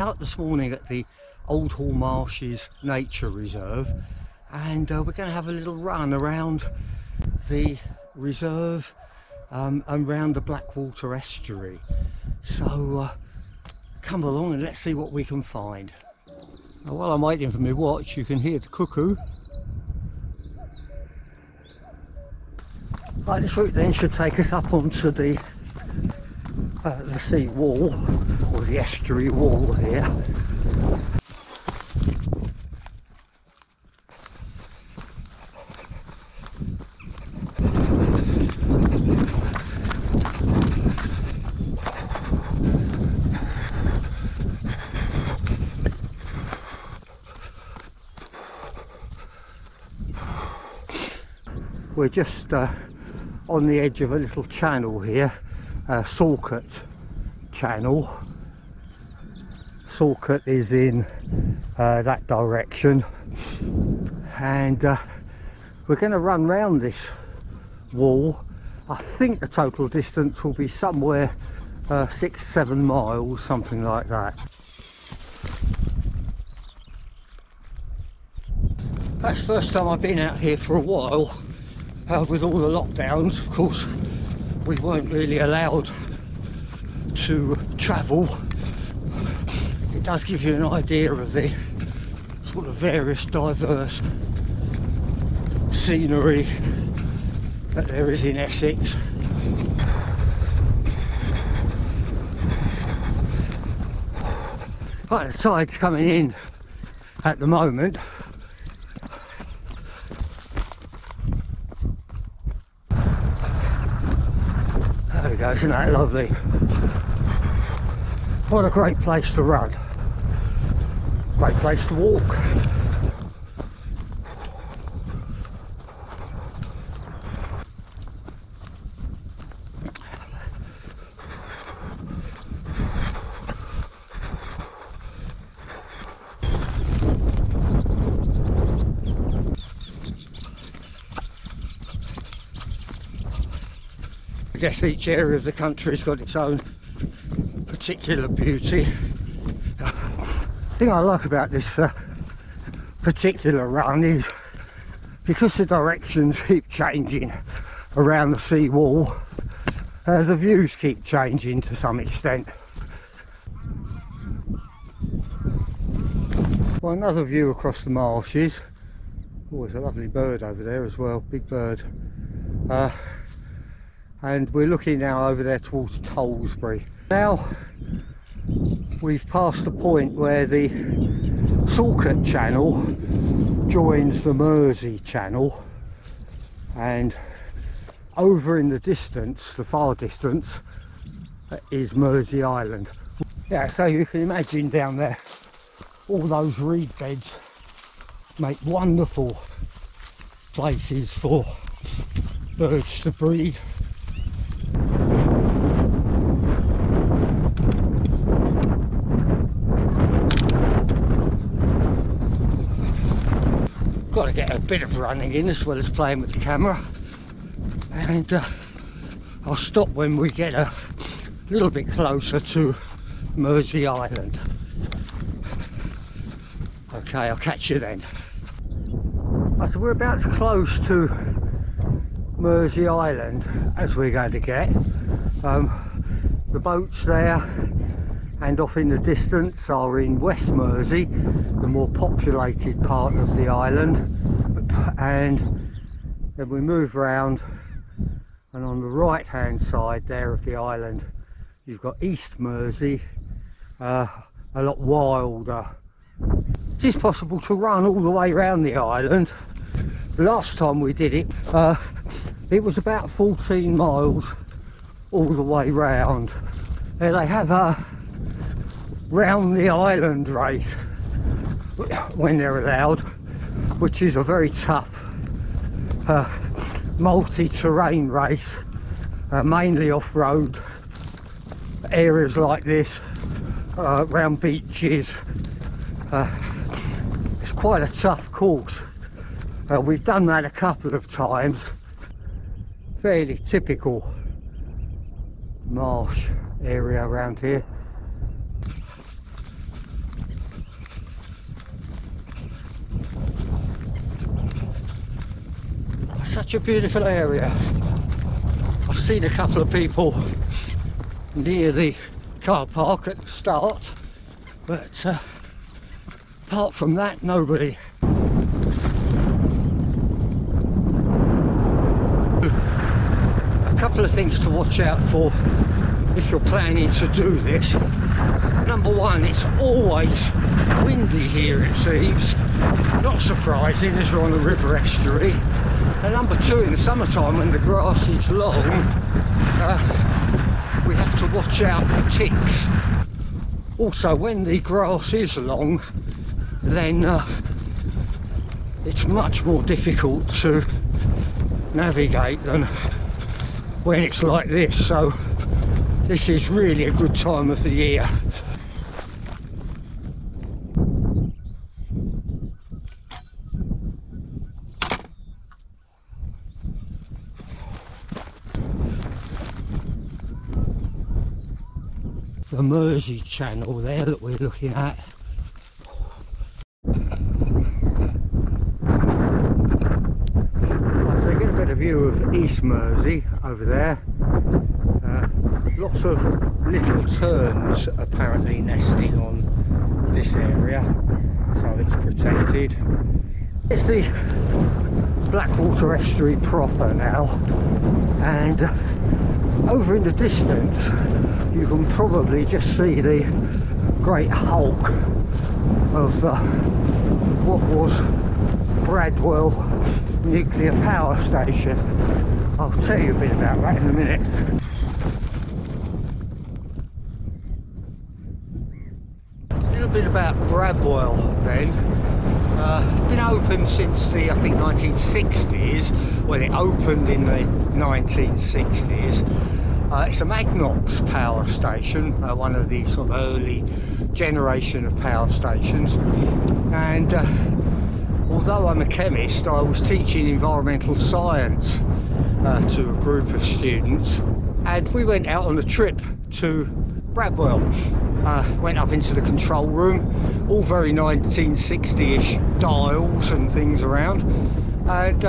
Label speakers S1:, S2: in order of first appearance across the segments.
S1: out this morning at the Old Hall Marshes Nature Reserve, and we're going to have a little run around the reserve and around the Blackwater estuary. So come along and let's see what we can find. Now, while I'm waiting for my watch, you can hear the cuckoo. Right, this route then should take us up onto the seawall, or the estuary wall here. We're just on the edge of a little channel here, Saltmarsh channel. Saltmarsh is in that direction, and we're going to run round this wall. I think the total distance will be somewhere 6-7 miles, something like that. That's the first time I've been out here for a while. With all the lockdowns, of course, we weren't really allowed to travel. It does give you an idea of the sort of various diverse scenery that there is in Essex. Right, the tide's coming in at the moment. There we go, isn't that lovely? What a great place to run. Great place to walk. I guess each area of the country's got its own particular beauty. The thing I like about this particular run is because the directions keep changing around the seawall, the views keep changing to some extent. Well, another view across the marshes. Oh, there's a lovely bird over there as well, big bird. And we're looking now over there towards Tollsbury. Now we've passed the point where the Saltmarsh channel joins the Mersey channel, and over in the distance, the far distance, is Mersey Island. Yeah, so you can imagine down there all those reed beds make wonderful places for birds to breed. Got to get a bit of running in as well as playing with the camera, and I'll stop when we get a little bit closer to Mersey Island. Okay, I'll catch you then. So we're about as close to Mersey Island as we're going to get. The boats there and off in the distance are in West Mersey, the more populated part of the island, and then we move round, and on the right hand side there of the island you've got East Mersey, a lot wilder. It is possible to run all the way around the island. The last time we did it, it was about 14 miles all the way round. They have a round the island race when they're allowed, which is a very tough multi-terrain race, mainly off-road areas like this, around beaches. It's quite a tough course. We've done that a couple of times. Fairly typical marsh area around here. Such a beautiful area. I've seen a couple of people near the car park at the start, but apart from that, nobody. A couple of things to watch out for if you're planning to do this. Number one, it's always windy here, it seems. Not surprising as we're on the river estuary. And number two, in the summertime when the grass is long, we have to watch out for ticks. Also, when the grass is long, then it's much more difficult to navigate than when it's like this. So this is really a good time of the year. The Mersey channel there that we're looking at. Right, so get a better view of East Mersey over there. Lots of little terns apparently nesting on this area, so it's protected. It's the Blackwater estuary proper now, and over in the distance you can probably just see the great hulk of what was Bradwell nuclear power station. I'll tell you a bit about that in a minute. A little bit about Bradwell then. It's been open since the, I think, 1960s. Well, it opened in the 1960s. It's a Magnox power station, one of the sort of early generation of power stations. And although I'm a chemist, I was teaching environmental science to a group of students, and we went out on a trip to Bradwell. Went up into the control room, all very 1960-ish dials and things around, and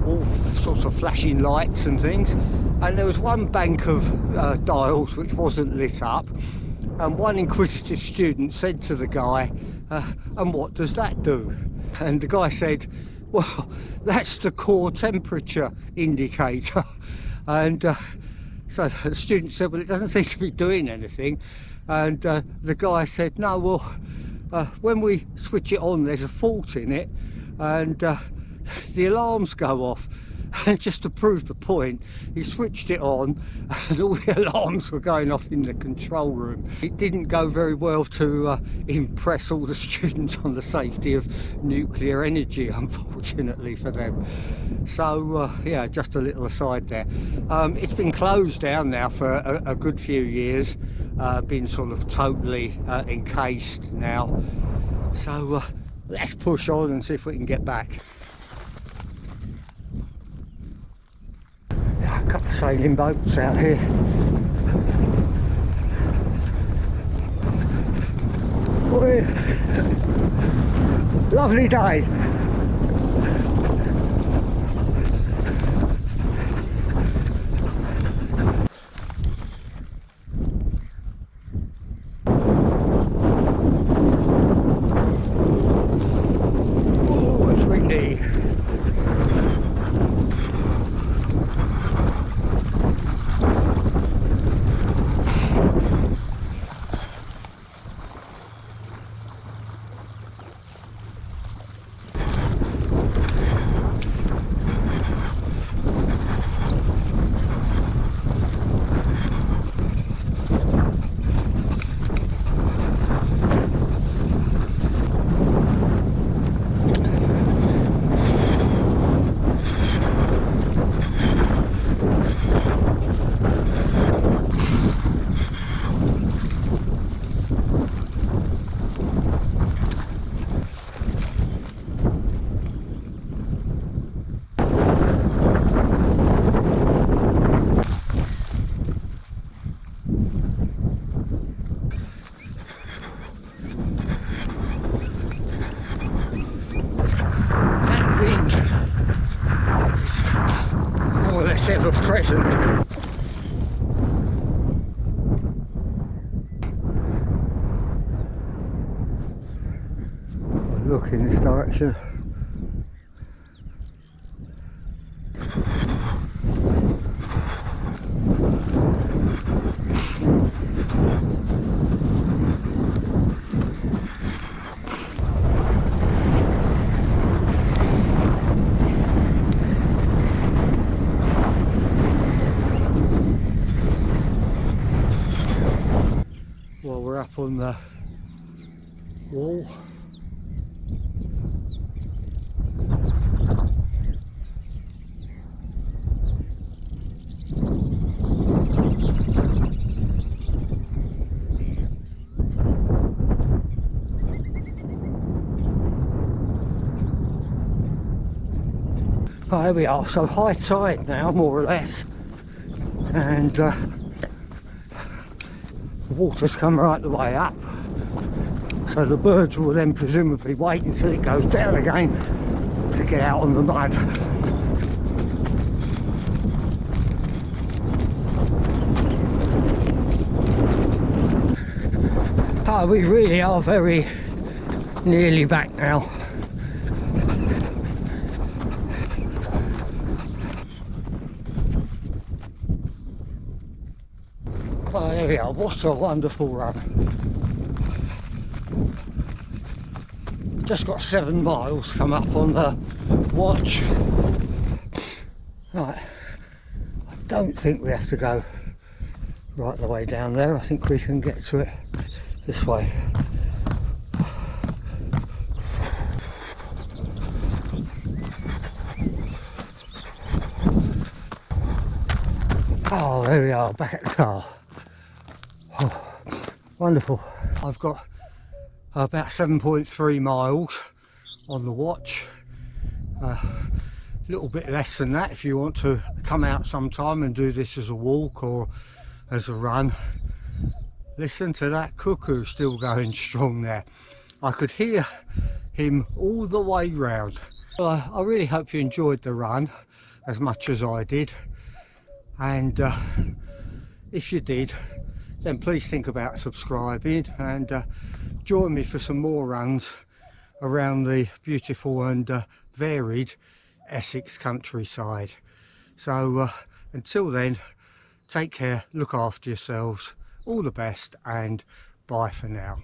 S1: all sorts of flashing lights and things. And there was one bank of dials which wasn't lit up, and one inquisitive student said to the guy, and what does that do? And the guy said, well, that's the core temperature indicator. And so the student said, well, it doesn't seem to be doing anything. And the guy said, no, well, when we switch it on, there's a fault in it, and the alarms go off. And just to prove the point, he switched it on and all the alarms were going off in the control room. It didn't go very well to impress all the students on the safety of nuclear energy, unfortunately for them. So yeah, just a little aside there. It's been closed down now for a good few years, been sort of totally encased now. So let's push on and see if we can get back. A couple of sailing boats out here. Boy, lovely day. Oh, it's windy. massive of crescent. Look in this direction. Well, we're up on the wall. Oh, there we are, so high tide now, more or less, and the water's come right the way up, so the birds will then presumably wait until it goes down again to get out on the mud. Oh, we really are very nearly back now. Oh, there we are, what a wonderful run. Just got 7 miles come up on the watch. Right, I don't think we have to go right the way down there. I think we can get to it this way. Oh, there we are, back at the car. Oh, wonderful. I've got about 7.3 miles on the watch. A little bit less than that if you want to come out sometime and do this as a walk or as a run. Listen to that cuckoo still going strong there. I could hear him all the way round. Well, I really hope you enjoyed the run as much as I did, and if you did, then please think about subscribing and join me for some more runs around the beautiful and varied Essex countryside. So until then, take care, look after yourselves, all the best, and bye for now.